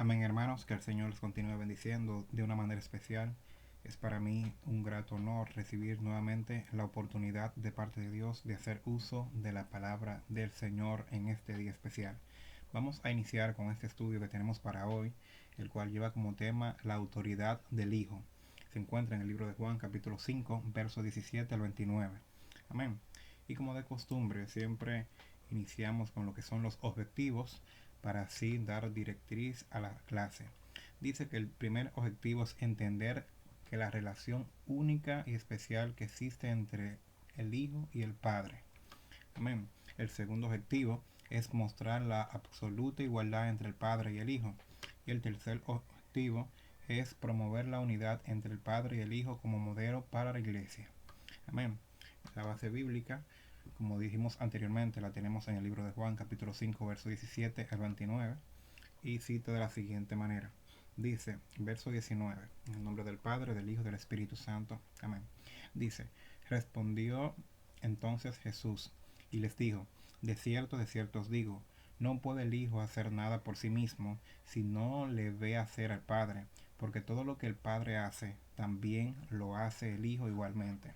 Amén, hermanos, que el Señor los continúe bendiciendo de una manera especial. Es para mí un grato honor recibir nuevamente la oportunidad de parte de Dios de hacer uso de la palabra del Señor en este día especial. Vamos a iniciar con este estudio que tenemos para hoy, el cual lleva como tema la autoridad del Hijo. Se encuentra en el libro de Juan, capítulo 5, versos 17 al 29. Amén. Y como de costumbre, siempre iniciamos con lo que son los objetivos para así dar directriz a la clase. Dice que el primer objetivo es entender que la relación única y especial que existe entre el Hijo y el Padre. Amén. El segundo objetivo es mostrar la absoluta igualdad entre el Padre y el Hijo. Y el tercer objetivo es promover la unidad entre el Padre y el Hijo como modelo para la iglesia. Amén. La base bíblica, como dijimos anteriormente, la tenemos en el libro de Juan, capítulo 5, verso 17 al 29, y cita de la siguiente manera. Dice, verso 19, en el nombre del Padre, del Hijo y del Espíritu Santo. Amén. Dice, respondió entonces Jesús y les dijo, de cierto os digo, no puede el Hijo hacer nada por sí mismo si no le ve hacer al Padre, porque todo lo que el Padre hace, también lo hace el Hijo igualmente.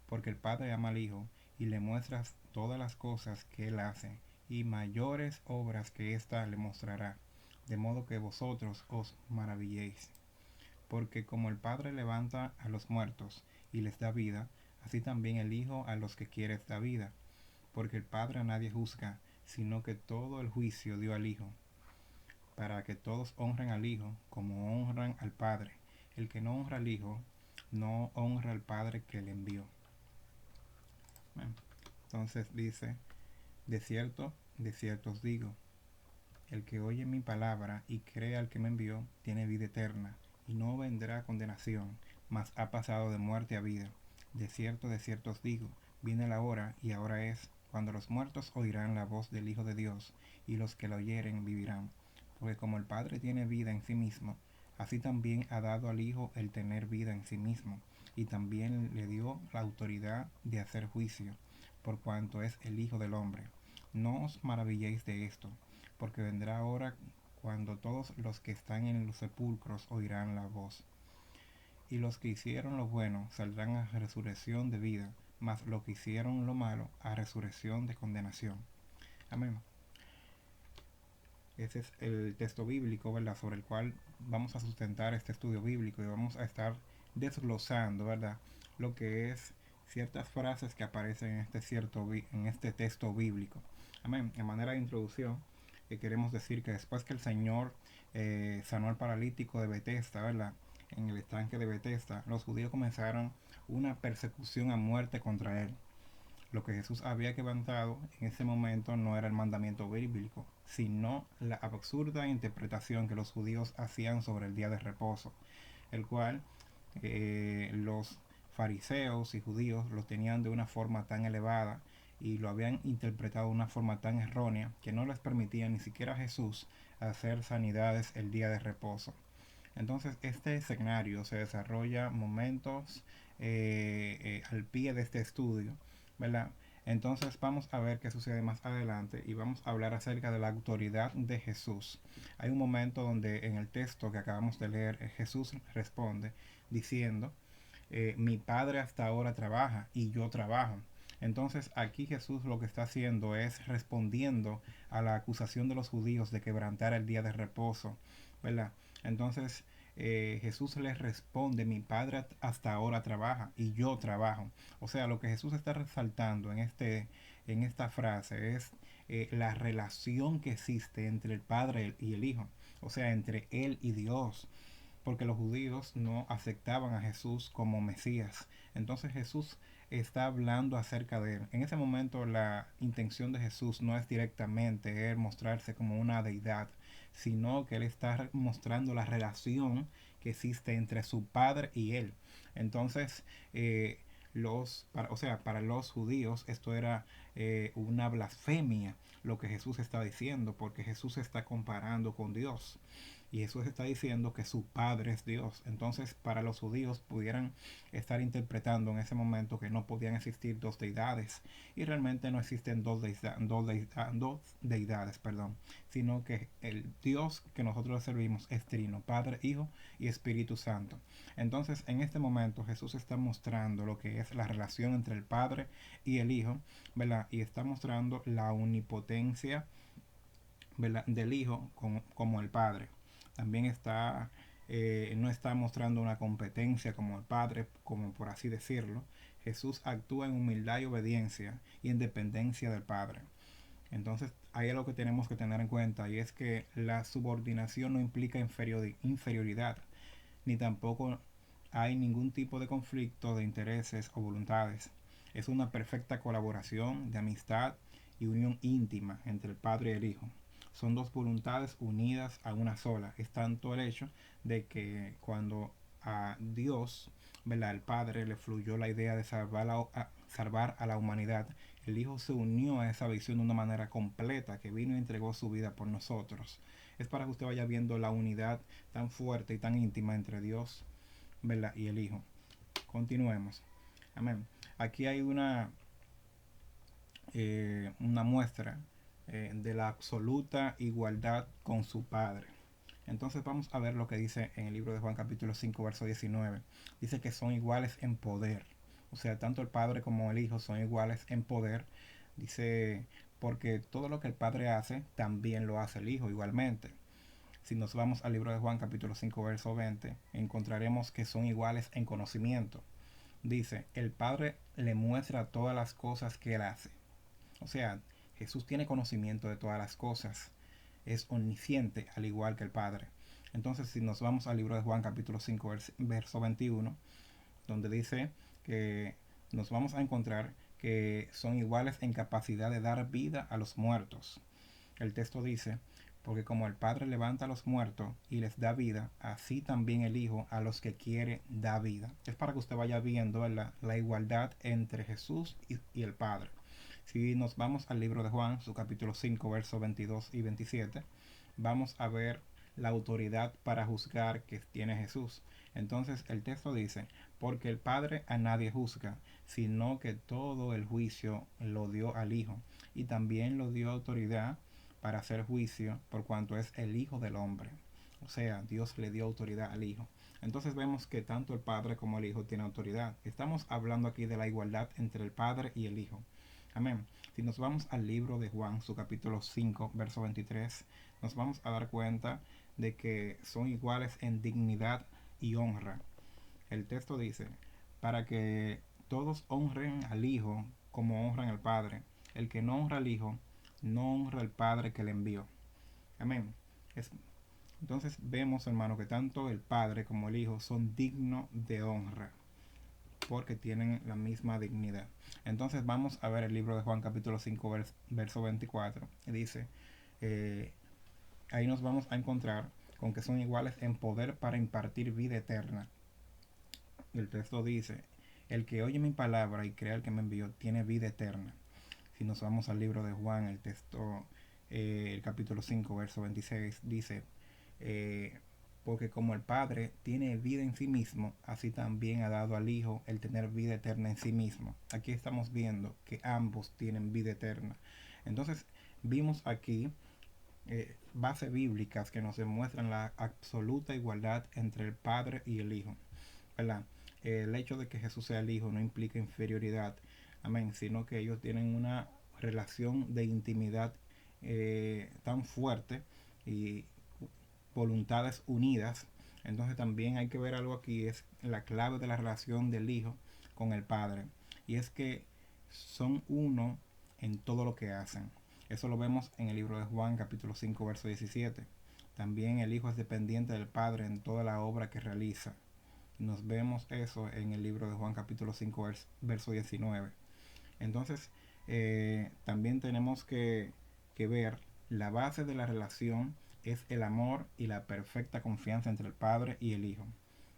Porque el Padre ama al Hijo y le muestra todas las cosas que él hace, y mayores obras que ésta le mostrará, de modo que vosotros os maravilléis. Porque como el Padre levanta a los muertos y les da vida, así también el Hijo a los que quiere da vida. Porque el Padre a nadie juzga, sino que todo el juicio dio al Hijo, para que todos honren al Hijo como honran al Padre. El que no honra al Hijo, no honra al Padre que le envió. Entonces dice, de cierto os digo, el que oye mi palabra y cree al que me envió, tiene vida eterna, y no vendrá a condenación, mas ha pasado de muerte a vida. De cierto os digo, viene la hora, y ahora es, cuando los muertos oirán la voz del Hijo de Dios, y los que la oyeren vivirán. Porque como el Padre tiene vida en sí mismo, así también ha dado al Hijo el tener vida en sí mismo, y también le dio la autoridad de hacer juicio, por cuanto es el Hijo del hombre. No os maravilléis de esto, porque vendrá hora cuando todos los que están en los sepulcros oirán la voz. Y los que hicieron lo bueno saldrán a resurrección de vida, mas los que hicieron lo malo a resurrección de condenación. Amén. Ese es el texto bíblico, ¿verdad?, sobre el cual vamos a sustentar este estudio bíblico, y vamos a estar desglosando, ¿verdad?, lo que es ciertas frases que aparecen en este texto bíblico. Amén. En manera de introducción, queremos decir que después que el Señor sanó al paralítico de Betesda, ¿verdad?, en el estanque de Betesda, los judíos comenzaron una persecución a muerte contra él. Lo que Jesús había quebrantado en ese momento no era el mandamiento bíblico, sino la absurda interpretación que los judíos hacían sobre el día de reposo, el cual los fariseos y judíos lo tenían de una forma tan elevada y lo habían interpretado de una forma tan errónea que no les permitía ni siquiera a Jesús hacer sanidades el día de reposo. Entonces este escenario se desarrolla momentos al pie de este estudio, ¿verdad? Entonces vamos a ver qué sucede más adelante y vamos a hablar acerca de la autoridad de Jesús. Hay un momento donde en el texto que acabamos de leer Jesús responde diciendo, mi Padre hasta ahora trabaja y yo trabajo. Entonces aquí Jesús lo que está haciendo es respondiendo a la acusación de los judíos de quebrantar el día de reposo, ¿verdad? Entonces Jesús les responde, mi Padre hasta ahora trabaja y yo trabajo. O sea, lo que Jesús está resaltando en esta frase es la relación que existe entre el Padre y el Hijo, o sea, entre Él y Dios, porque los judíos no aceptaban a Jesús como Mesías. Entonces Jesús está hablando acerca de él. En ese momento la intención de Jesús no es directamente él mostrarse como una deidad, sino que él está mostrando la relación que existe entre su padre y él. Entonces, para los judíos esto era una blasfemia lo que Jesús está diciendo, porque Jesús se está comparando con Dios. Y Jesús está diciendo que su Padre es Dios. Entonces, para los judíos pudieran estar interpretando en ese momento que no podían existir dos deidades. Y realmente no existen dos deidades, perdón, sino que el Dios que nosotros servimos es trino, Padre, Hijo y Espíritu Santo. Entonces, en este momento Jesús está mostrando lo que es la relación entre el Padre y el Hijo, ¿verdad? Y está mostrando la omnipotencia, ¿verdad?, del Hijo como el Padre. También no está mostrando una competencia como el Padre, como por así decirlo. Jesús actúa en humildad y obediencia y en dependencia del Padre. Entonces, hay algo que tenemos que tener en cuenta, y es que la subordinación no implica inferioridad, ni tampoco hay ningún tipo de conflicto de intereses o voluntades. Es una perfecta colaboración de amistad y unión íntima entre el Padre y el Hijo. Son dos voluntades unidas a una sola. Es tanto el hecho de que cuando a Dios, ¿verdad?, el Padre le fluyó la idea de salvar a la humanidad, el Hijo se unió a esa visión de una manera completa, que vino y entregó su vida por nosotros. Es para que usted vaya viendo la unidad tan fuerte y tan íntima entre Dios, ¿verdad?, y el Hijo. Continuemos. Amén. Aquí hay una muestra de la absoluta igualdad con su Padre. Entonces vamos a ver lo que dice en el libro de Juan capítulo 5 verso 19. Dice que son iguales en poder. O sea, tanto el Padre como el Hijo son iguales en poder. Dice, porque todo lo que el Padre hace, también lo hace el Hijo igualmente. Si nos vamos al libro de Juan capítulo 5 verso 20, encontraremos que son iguales en conocimiento. Dice, el Padre le muestra todas las cosas que él hace. O sea, Jesús tiene conocimiento de todas las cosas. Es omnisciente, al igual que el Padre. Entonces, si nos vamos al libro de Juan capítulo 5 verso 21, donde dice que nos vamos a encontrar que son iguales en capacidad de dar vida a los muertos. El texto dice, porque como el Padre levanta a los muertos y les da vida, así también el Hijo a los que quiere da vida. Es para que usted vaya viendo la igualdad entre Jesús y el Padre. Si nos vamos al libro de Juan, su capítulo 5, versos 22 y 27, vamos a ver la autoridad para juzgar que tiene Jesús. Entonces el texto dice, porque el Padre a nadie juzga, sino que todo el juicio lo dio al Hijo, y también lo dio autoridad para hacer juicio por cuanto es el Hijo del Hombre. O sea, Dios le dio autoridad al Hijo. Entonces vemos que tanto el Padre como el Hijo tienen autoridad. Estamos hablando aquí de la igualdad entre el Padre y el Hijo. Amén. Si nos vamos al libro de Juan, su capítulo 5, verso 23, nos vamos a dar cuenta de que son iguales en dignidad y honra. El texto dice, para que todos honren al Hijo como honran al Padre. El que no honra al Hijo, no honra al Padre que le envió. Amén. Entonces vemos, hermano, que tanto el Padre como el Hijo son dignos de honra, porque tienen la misma dignidad. Entonces vamos a ver el libro de Juan capítulo 5 verso 24. Dice, ahí nos vamos a encontrar con que son iguales en poder para impartir vida eterna. El texto dice, el que oye mi palabra y crea el que me envió tiene vida eterna. Si nos vamos al libro de Juan, el texto, el capítulo 5 verso 26 dice, porque como el Padre tiene vida en sí mismo, así también ha dado al Hijo el tener vida eterna en sí mismo. Aquí estamos viendo que ambos tienen vida eterna. Entonces, vimos aquí bases bíblicas que nos demuestran la absoluta igualdad entre el Padre y el Hijo, ¿verdad? El hecho de que Jesús sea el Hijo no implica inferioridad, amén, sino que ellos tienen una relación de intimidad tan fuerte y voluntades unidas. Entonces también hay que ver algo aquí, es la clave de la relación del Hijo con el Padre, y es que son uno en todo lo que hacen. Eso lo vemos en el libro de Juan capítulo 5 verso 17. También el Hijo es dependiente del Padre en toda la obra que realiza. Nos vemos eso en el libro de Juan capítulo 5 verso 19. Entonces también tenemos que ver la base de la relación es el amor y la perfecta confianza entre el Padre y el Hijo,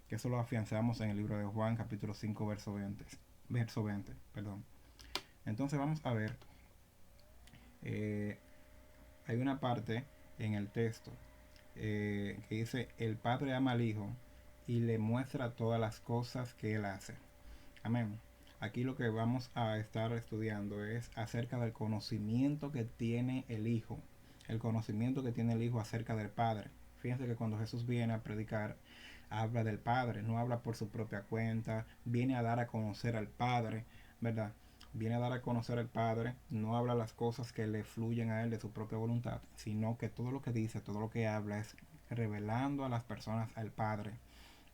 que eso lo afianzamos en el libro de Juan capítulo 5 verso 20, perdón. Entonces vamos a ver, hay una parte en el texto que dice, el Padre ama al Hijo y le muestra todas las cosas que Él hace. Amén. Aquí lo que vamos a estar estudiando es acerca del conocimiento que tiene el Hijo, el conocimiento que tiene el Hijo acerca del Padre. Fíjense que cuando Jesús viene a predicar, habla del Padre, no habla por su propia cuenta, viene a dar a conocer al Padre, ¿verdad? Viene a dar a conocer al Padre, no habla las cosas que le fluyen a Él de su propia voluntad, sino que todo lo que dice, todo lo que habla es revelando a las personas al Padre.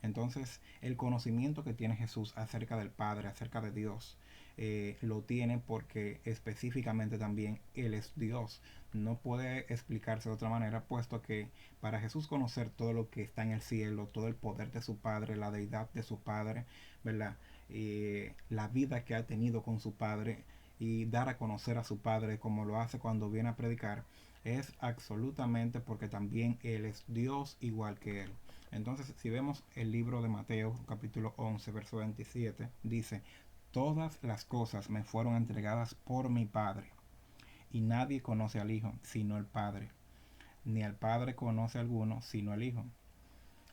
Entonces, el conocimiento que tiene Jesús acerca del Padre, acerca de Dios, lo tiene porque específicamente también Él es Dios. No puede explicarse de otra manera, puesto que para Jesús conocer todo lo que está en el cielo, todo el poder de su Padre, la deidad de su Padre, ¿verdad? La vida que ha tenido con su Padre y dar a conocer a su Padre como lo hace cuando viene a predicar, es absolutamente porque también Él es Dios igual que Él. Entonces, si vemos el libro de Mateo, capítulo 11, verso 27, dice, todas las cosas me fueron entregadas por mi Padre, y nadie conoce al Hijo sino el Padre, ni al Padre conoce a alguno sino el Hijo,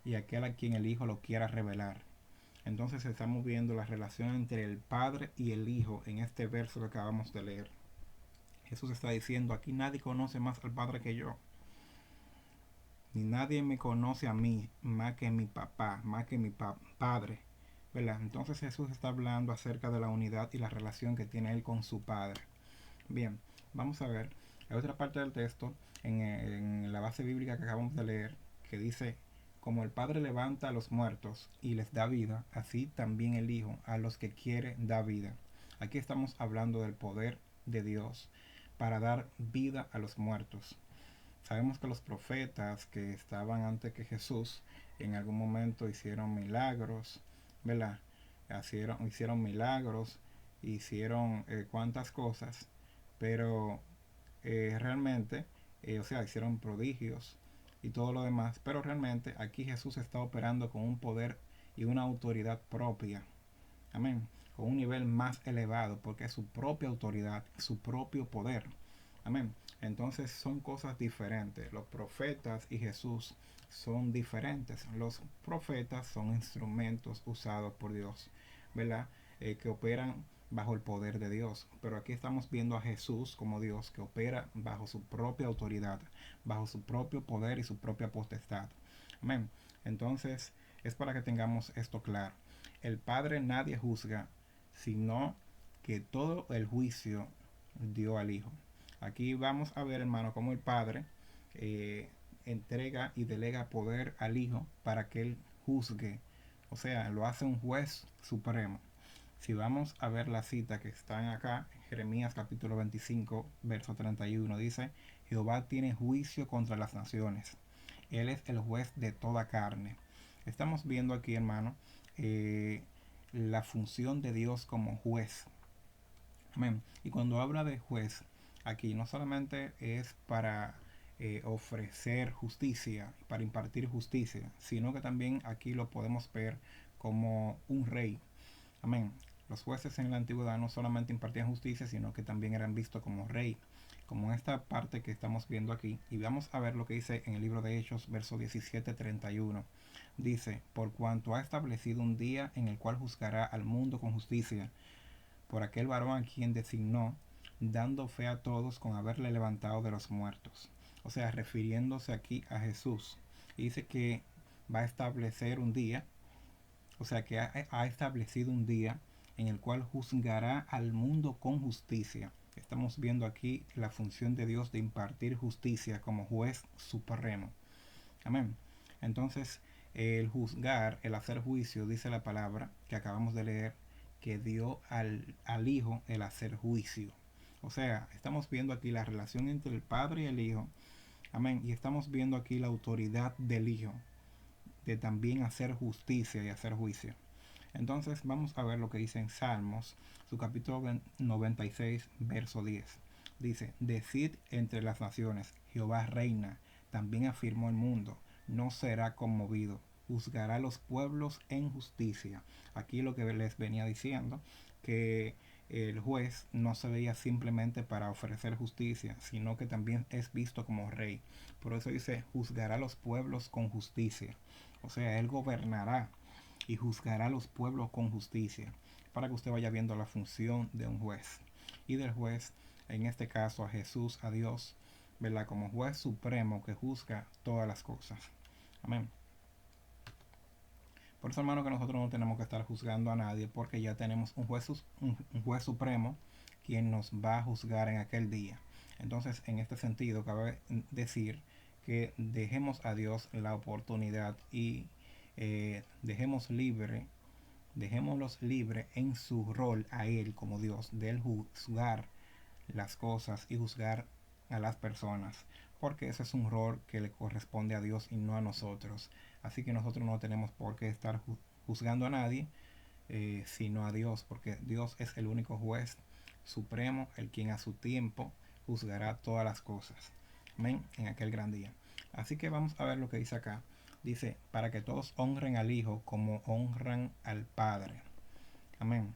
y aquel a quien el Hijo lo quiera revelar. Entonces estamos viendo la relación entre el Padre y el Hijo en este verso que acabamos de leer. Jesús está diciendo, aquí nadie conoce más al Padre que yo, ni nadie me conoce a mí más que mi papá, más que mi padre, ¿verdad? Entonces Jesús está hablando acerca de la unidad y la relación que tiene él con su padre. Bien, vamos a ver. Hay otra parte del texto en la base bíblica que acabamos de leer que dice, como el Padre levanta a los muertos y les da vida, así también el Hijo a los que quiere da vida. Aquí estamos hablando del poder de Dios para dar vida a los muertos. Sabemos que los profetas que estaban antes que Jesús en algún momento hicieron milagros, ¿verdad? Hicieron milagros, hicieron cuantas cosas, pero realmente, o sea, hicieron prodigios y todo lo demás, pero realmente aquí Jesús está operando con un poder y una autoridad propia, amén, con un nivel más elevado, porque es su propia autoridad, su propio poder, amén. Entonces son cosas diferentes. Los profetas y Jesús son diferentes. Los profetas son instrumentos usados por Dios, ¿verdad? Que operan bajo el poder de Dios. Pero aquí estamos viendo a Jesús como Dios que opera bajo su propia autoridad, bajo su propio poder y su propia potestad. Amén. Entonces es para que tengamos esto claro. El Padre nadie juzga, sino que todo el juicio dio al Hijo. Aquí vamos a ver, hermano, cómo el Padre entrega y delega poder al Hijo para que Él juzgue. O sea, lo hace un juez supremo. Si vamos a ver la cita que están acá, en Jeremías capítulo 25, verso 31, dice, Jehová tiene juicio contra las naciones. Él es el juez de toda carne. Estamos viendo aquí, hermano, la función de Dios como juez. Amén. Y cuando habla de juez, aquí no solamente es para ofrecer justicia, para impartir justicia, sino que también aquí lo podemos ver como un rey. Amén. Los jueces en la antigüedad no solamente impartían justicia, sino que también eran vistos como rey, como esta parte que estamos viendo aquí. Y vamos a ver lo que dice en el libro de Hechos, verso 17-31. Dice, por cuanto ha establecido un día en el cual juzgará al mundo con justicia, por aquel varón a quien designó, dando fe a todos con haberle levantado de los muertos. O sea, refiriéndose aquí a Jesús. Y dice que va a establecer un día, o sea, que ha establecido un día en el cual juzgará al mundo con justicia. Estamos viendo aquí la función de Dios de impartir justicia como juez supremo. Amén. Entonces, el juzgar, el hacer juicio, dice la palabra que acabamos de leer, que dio al Hijo el hacer juicio. O sea, estamos viendo aquí la relación entre el Padre y el Hijo. Amén. Y estamos viendo aquí la autoridad del Hijo de también hacer justicia y hacer juicio. Entonces vamos a ver lo que dice en Salmos, su capítulo 96, verso 10. Dice, decid entre las naciones, Jehová reina, también afirmó el mundo, no será conmovido, juzgará a los pueblos en justicia. Aquí lo que les venía diciendo, que el juez no se veía simplemente para ofrecer justicia, sino que también es visto como rey. Por eso dice, juzgará a los pueblos con justicia. O sea, él gobernará y juzgará a los pueblos con justicia, para que usted vaya viendo la función de un juez. Y del juez, en este caso a Jesús, a Dios, ¿verdad? Como juez supremo que juzga todas las cosas. Amén. Por eso, hermano, que nosotros no tenemos que estar juzgando a nadie, porque ya tenemos un juez supremo quien nos va a juzgar en aquel día. Entonces, en este sentido, cabe decir que dejemos a Dios la oportunidad y dejémoslos libre en su rol a Él como Dios, de Él juzgar las cosas y juzgar a las personas, porque ese es un rol que le corresponde a Dios y no a nosotros. Así que nosotros no tenemos por qué estar juzgando a nadie, sino a Dios, porque Dios es el único juez supremo, el quien a su tiempo juzgará todas las cosas. Amén, en aquel gran día. Así que vamos a ver lo que dice acá. Dice, para que todos honren al Hijo como honran al Padre. Amén.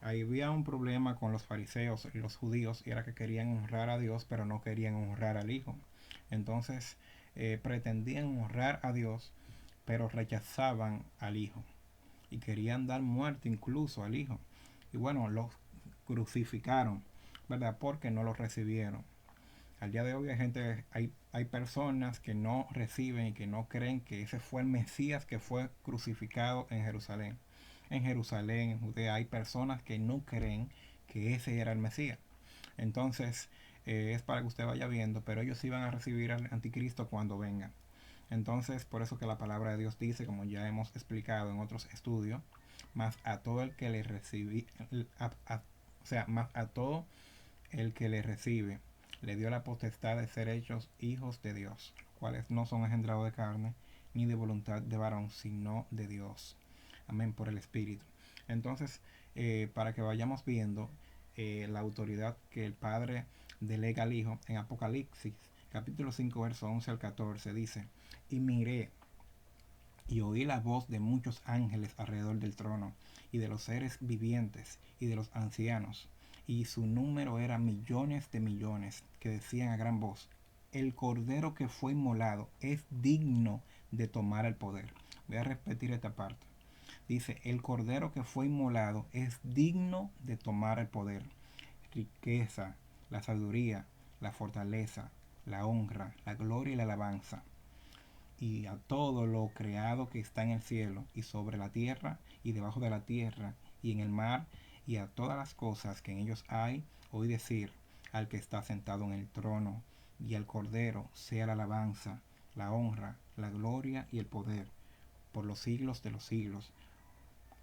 Ahí había un problema con los fariseos y los judíos, y era que querían honrar a Dios, pero no querían honrar al Hijo. Entonces pretendían honrar a Dios, pero rechazaban al Hijo y querían dar muerte incluso al Hijo. Y bueno, los crucificaron, ¿verdad? Porque no lo recibieron. Al día de hoy hay personas que no reciben y que no creen que ese fue el Mesías que fue crucificado en Jerusalén. En Jerusalén, en Judea, hay personas que no creen que ese era el Mesías. Entonces, es para que usted vaya viendo, pero ellos sí van a recibir al anticristo cuando venga. Entonces, por eso que la palabra de Dios dice, como ya hemos explicado en otros estudios, más a todo el que le recibe, o sea, más a todo el que le recibe, le dio la potestad de ser hechos hijos de Dios, los cuales no son engendrados de carne, ni de voluntad de varón, sino de Dios. Amén, por el Espíritu. Entonces, para que vayamos viendo la autoridad que el Padre delega al Hijo, en Apocalipsis, capítulo 5, verso 11 al 14, dice, y miré y oí la voz de muchos ángeles alrededor del trono, y de los seres vivientes, y de los ancianos, y su número era millones de millones, que decían a gran voz, el cordero que fue inmolado es digno de tomar el poder. Voy a repetir esta parte. Dice, el cordero que fue inmolado es digno de tomar el poder, riqueza, la sabiduría, la fortaleza, la honra, la gloria y la alabanza, y a todo lo creado que está en el cielo y sobre la tierra y debajo de la tierra y en el mar, y a todas las cosas que en ellos hay, oí decir al que está sentado en el trono y al Cordero sea la alabanza, la honra, la gloria y el poder por los siglos de los siglos.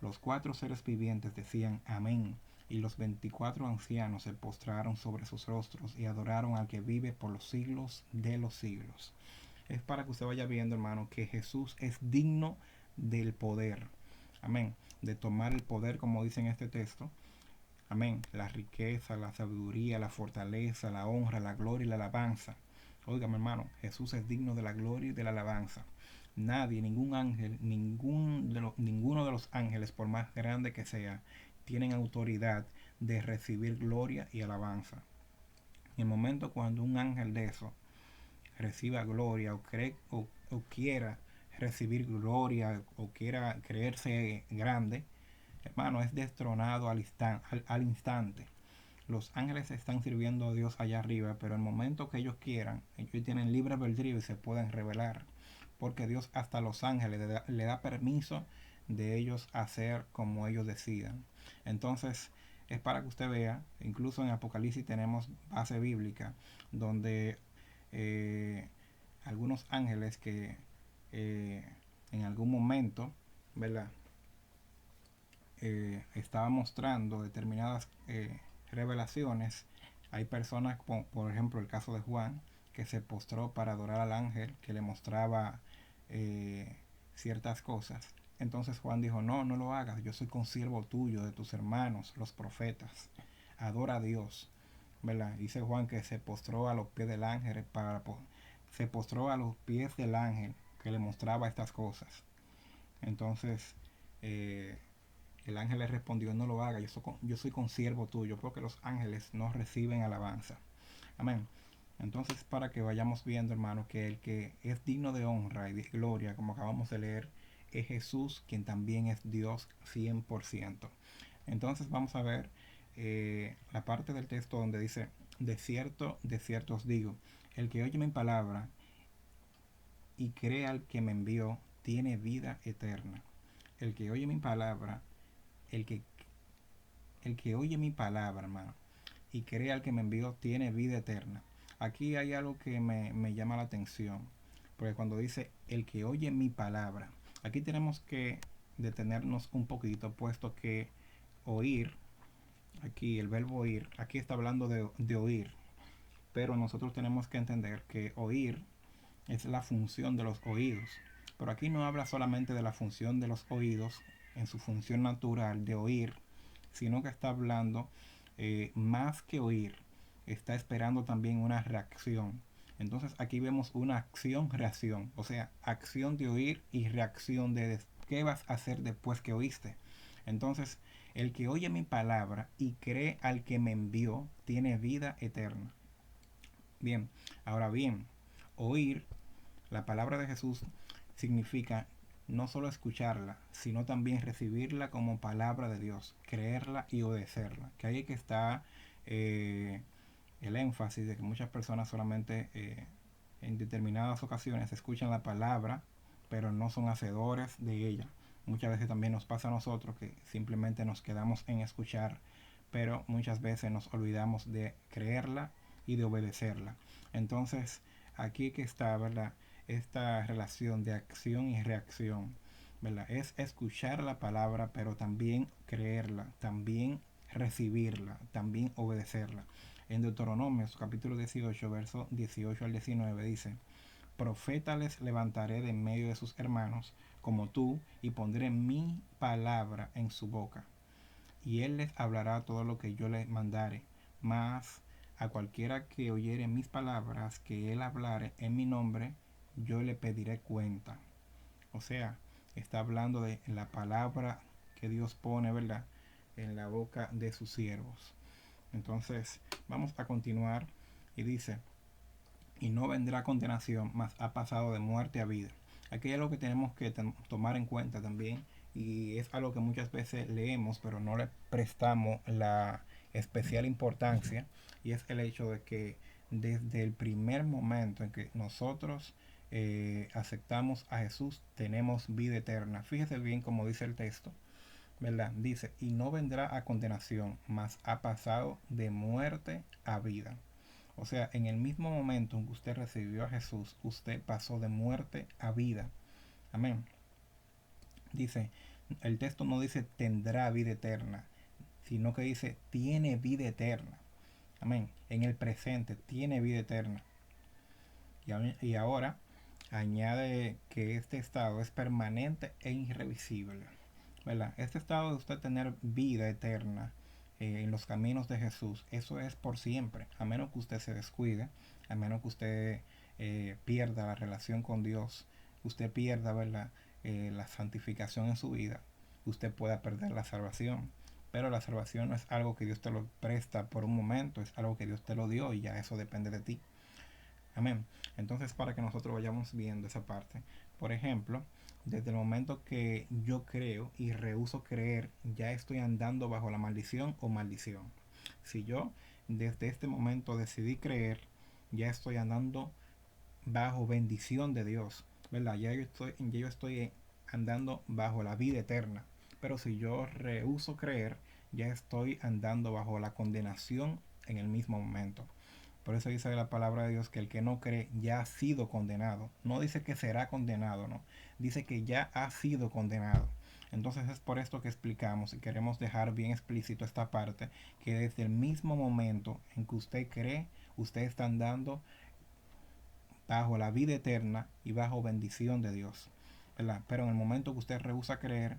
Los cuatro seres vivientes decían amén, y los 24 ancianos se postraron sobre sus rostros y adoraron al que vive por los siglos de los siglos. Es para que usted vaya viendo, hermano, que Jesús es digno del poder. Amén. De tomar el poder, como dice en este texto. Amén. La riqueza, la sabiduría, la fortaleza, la honra, la gloria y la alabanza. Óigame, hermano, Jesús es digno de la gloria y de la alabanza. Nadie, ningún ángel, ninguno de los ángeles, por más grande que sea, tienen autoridad de recibir gloria y alabanza. En el momento cuando un ángel de eso reciba gloria o quiera recibir gloria o quiera creerse grande, hermano, es destronado al instante. Los ángeles están sirviendo a Dios allá arriba, pero en el momento que ellos quieran, ellos tienen libre albedrío y se pueden rebelar, porque Dios hasta a los ángeles le da permiso de ellos hacer como ellos decidan. Entonces, es para que usted vea, incluso en Apocalipsis tenemos base bíblica, donde eh, algunos ángeles que en algún momento, ¿verdad? Estaba mostrando determinadas revelaciones. Hay personas, como por ejemplo el caso de Juan, que se postró para adorar al ángel que le mostraba ciertas cosas. Entonces Juan dijo, no, no lo hagas, yo soy consiervo tuyo, de tus hermanos, los profetas. Adora a Dios. ¿Verdad? Dice Juan que se postró a los pies del ángel se postró a los pies del ángel que le mostraba estas cosas. Entonces, El ángel le respondió, no lo haga, yo soy consiervo tuyo, porque los ángeles no reciben alabanza. Amén. Entonces, para que vayamos viendo, hermano, que el que es digno de honra y de gloria, como acabamos de leer, es Jesús, quien también es Dios 100%. Entonces vamos a ver la parte del texto donde dice, de cierto os digo, el que oye mi palabra y cree al que me envió, tiene vida eterna. El que oye mi palabra, el que, el que oye mi palabra, hermano, y cree al que me envió, tiene vida eterna. Aquí hay algo que me llama la atención, porque cuando dice el que oye mi palabra, aquí tenemos que detenernos un poquito, puesto que oír, aquí el verbo oír, aquí está hablando de oír, pero nosotros tenemos que entender que oír es la función de los oídos. Pero aquí no habla solamente de la función de los oídos en su función natural de oír, sino que está hablando más que oír, está esperando también una reacción. Entonces aquí vemos una acción-reacción, o sea, acción de oír y reacción de qué vas a hacer después que oíste. Entonces, el que oye mi palabra y cree al que me envió, tiene vida eterna. Bien, ahora bien, oír la palabra de Jesús significa no solo escucharla, sino también recibirla como palabra de Dios, creerla y obedecerla. Que ahí que está el énfasis de que muchas personas solamente en determinadas ocasiones escuchan la palabra, pero no son hacedores de ella. Muchas veces también nos pasa a nosotros que simplemente nos quedamos en escuchar, pero muchas veces nos olvidamos de creerla y de obedecerla. Entonces, aquí que está, ¿verdad? Esta relación de acción y reacción, ¿verdad? Es escuchar la palabra, pero también creerla, también recibirla, también obedecerla. En Deuteronomio, capítulo 18, verso 18 al 19, dice, profeta les levantaré de en medio de sus hermanos, como tú, y pondré mi palabra en su boca. Y él les hablará todo lo que yo les mandare. Mas a cualquiera que oyere mis palabras, que él hablare en mi nombre, yo le pediré cuenta. O sea, está hablando de la palabra que Dios pone, ¿verdad?, en la boca de sus siervos. Entonces, vamos a continuar y dice, y no vendrá condenación, mas ha pasado de muerte a vida. Aquí hay algo que tenemos que tomar en cuenta también, y es algo que muchas veces leemos, pero no le prestamos la especial importancia, y es el hecho de que desde el primer momento en que nosotros aceptamos a Jesús, tenemos vida eterna. Fíjese bien como dice el texto, ¿verdad? Dice, y no vendrá a condenación, mas ha pasado de muerte a vida. O sea, en el mismo momento en que usted recibió a Jesús, usted pasó de muerte a vida. Amén. Dice, el texto no dice tendrá vida eterna, sino que dice tiene vida eterna. Amén. En el presente tiene vida eterna. Y ahora añade que este estado es permanente e irreversible. ¿Verdad? Este estado de usted tener vida eterna en los caminos de Jesús, eso es por siempre, a menos que usted se descuide, a menos que usted pierda la relación con Dios, usted pierda, ¿verdad?, la santificación en su vida, usted pueda perder la salvación. Pero la salvación no es algo que Dios te lo presta por un momento, es algo que Dios te lo dio y ya eso depende de ti. Amén. Entonces, para que nosotros vayamos viendo esa parte, por ejemplo, desde el momento que yo creo y rehúso creer, ya estoy andando bajo la maldición o maldición. Si yo desde este momento decidí creer, ya estoy andando bajo bendición de Dios, ¿verdad? Ya yo estoy andando bajo la vida eterna. Pero si yo rehúso creer, ya estoy andando bajo la condenación en el mismo momento. Por eso dice la palabra de Dios que el que no cree ya ha sido condenado. No dice que será condenado, no. Dice que ya ha sido condenado. Entonces es por esto que explicamos y queremos dejar bien explícito esta parte, que desde el mismo momento en que usted cree, usted está andando bajo la vida eterna y bajo bendición de Dios, ¿verdad? Pero en el momento que usted rehúsa creer,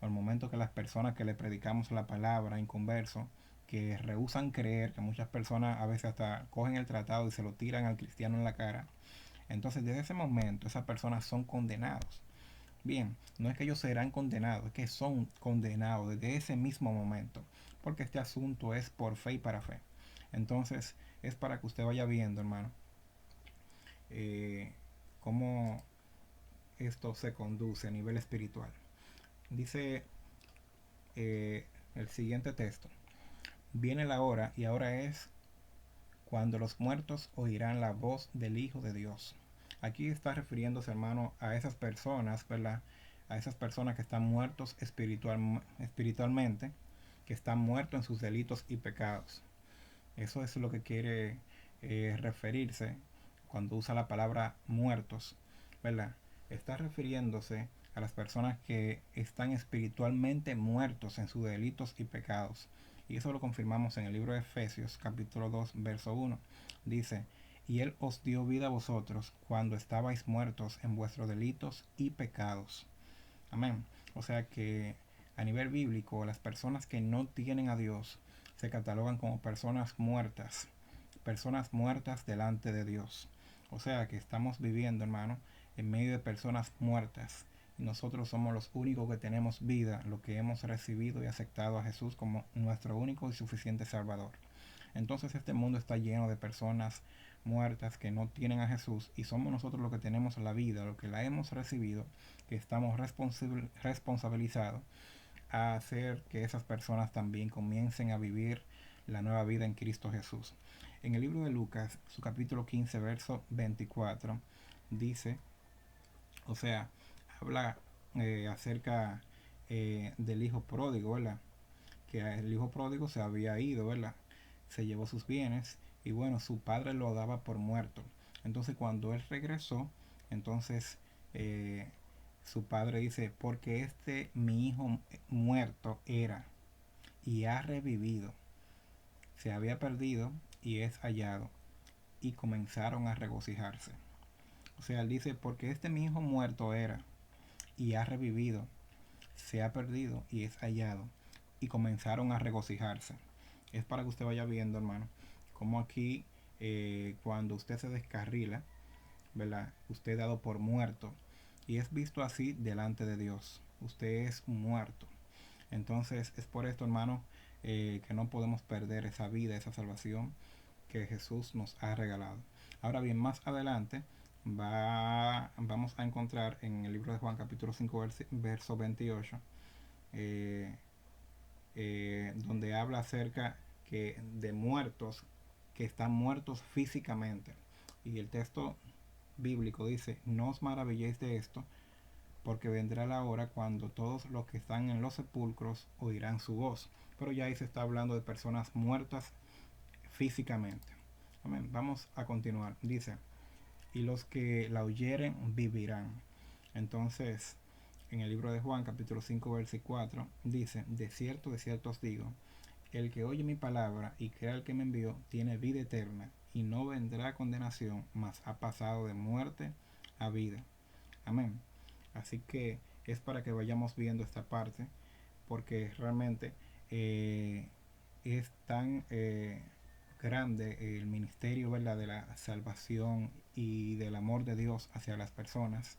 o el momento que las personas que le predicamos la palabra, inconverso, que rehusan creer, que muchas personas a veces hasta cogen el tratado y se lo tiran al cristiano en la cara, entonces desde ese momento esas personas son condenados. Bien, no es que ellos serán condenados, es que son condenados desde ese mismo momento, porque este asunto es por fe y para fe. Entonces, es para que usted vaya viendo, hermano, eh, cómo esto se conduce a nivel espiritual. Dice el siguiente texto: viene la hora, y ahora es, cuando los muertos oirán la voz del Hijo de Dios. Aquí está refiriéndose, hermano, a esas personas, ¿verdad? A esas personas que están muertos espiritualmente, que están muertos en sus delitos y pecados. Eso es lo que quiere referirse cuando usa la palabra muertos, ¿verdad? Está refiriéndose a las personas que están espiritualmente muertos en sus delitos y pecados. Y eso lo confirmamos en el libro de Efesios, capítulo 2, verso 1. Dice: y Él os dio vida a vosotros cuando estabais muertos en vuestros delitos y pecados. Amén. O sea que a nivel bíblico, las personas que no tienen a Dios se catalogan como personas muertas delante de Dios. O sea que estamos viviendo, hermano, en medio de personas muertas. Y nosotros somos los únicos que tenemos vida, los que hemos recibido y aceptado a Jesús como nuestro único y suficiente Salvador. Entonces este mundo está lleno de personas muertas que no tienen a Jesús, y somos nosotros los que tenemos la vida, los que la hemos recibido, que estamos responsabilizados a hacer que esas personas también comiencen a vivir la nueva vida en Cristo Jesús. En el libro de Lucas, su capítulo 15, verso 24, dice, o sea, habla acerca del hijo pródigo, ¿verdad? Que el hijo pródigo se había ido, ¿verdad? Se llevó sus bienes y bueno, su padre lo daba por muerto. Entonces cuando él regresó, entonces eh, su padre dice: porque mi hijo muerto era y ha revivido, se había perdido y es hallado. Y comenzaron a regocijarse. O sea, él dice: porque mi hijo muerto era y ha revivido, se ha perdido y es hallado. Y comenzaron a regocijarse. Es para que usted vaya viendo, hermano, como aquí cuando usted se descarrila, ¿verdad? Usted es dado por muerto y es visto así delante de Dios. Usted es un muerto. Entonces es por esto, hermano, que no podemos perder esa vida, esa salvación que Jesús nos ha regalado. Ahora bien, más adelante vamos a encontrar en el libro de Juan capítulo 5 verso 28, eh, donde habla acerca de muertos que están muertos físicamente. Y el texto bíblico dice: no os maravilléis de esto, porque vendrá la hora cuando todos los que están en los sepulcros oirán su voz. Pero ya ahí se está hablando de personas muertas físicamente. Amén. Vamos a continuar. Dice: y los que la oyeren vivirán. Entonces, en el libro de Juan, capítulo 5, versículo 4, dice: de cierto os digo, el que oye mi palabra y crea al que me envió, tiene vida eterna, y no vendrá a condenación, mas ha pasado de muerte a vida. Amén. Así que es para que vayamos viendo esta parte, porque realmente eh, es tan grande el ministerio, ¿verdad?, de la salvación y del amor de Dios hacia las personas,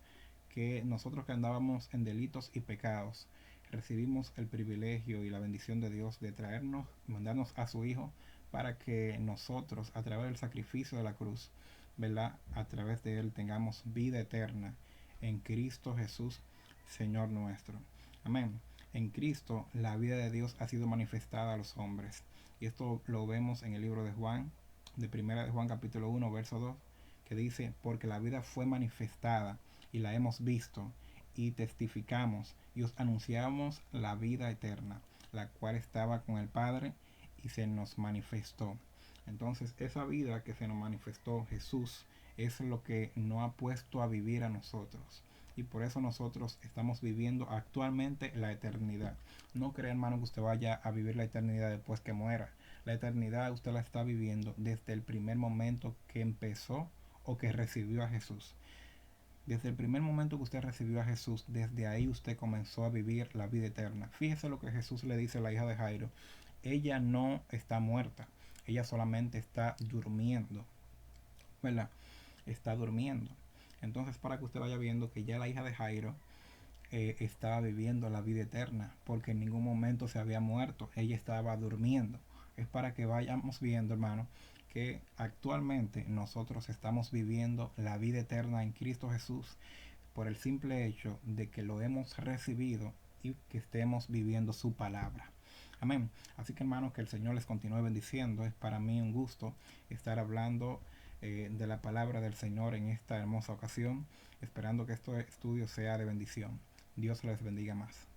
que nosotros que andábamos en delitos y pecados recibimos el privilegio y la bendición de Dios de traernos, mandarnos a su Hijo, para que nosotros, a través del sacrificio de la cruz, ¿verdad?, a través de él tengamos vida eterna en Cristo Jesús, Señor nuestro. Amén. En Cristo la vida de Dios ha sido manifestada a los hombres. Y esto lo vemos en el libro de Juan, de primera de Juan capítulo 1, verso 2, que dice: porque la vida fue manifestada y la hemos visto y testificamos y os anunciamos la vida eterna, la cual estaba con el Padre y se nos manifestó. Entonces esa vida que se nos manifestó Jesús es lo que nos ha puesto a vivir a nosotros. Y por eso nosotros estamos viviendo actualmente la eternidad. No cree, hermano, que usted vaya a vivir la eternidad después que muera. La eternidad usted la está viviendo desde el primer momento que empezó o que recibió a Jesús. Desde el primer momento que usted recibió a Jesús, desde ahí usted comenzó a vivir la vida eterna. Fíjese lo que Jesús le dice a la hija de Jairo: ella no está muerta, ella solamente está durmiendo, ¿verdad? Está durmiendo. Entonces, para que usted vaya viendo que ya la hija de Jairo estaba viviendo la vida eterna, porque en ningún momento se había muerto, ella estaba durmiendo. Es para que vayamos viendo, hermano, que actualmente nosotros estamos viviendo la vida eterna en Cristo Jesús por el simple hecho de que lo hemos recibido y que estemos viviendo su palabra. Amén. Así que hermanos, que el Señor les continúe bendiciendo. Es para mí un gusto estar hablando de la palabra del Señor en esta hermosa ocasión, esperando que este estudio sea de bendición. Dios les bendiga más.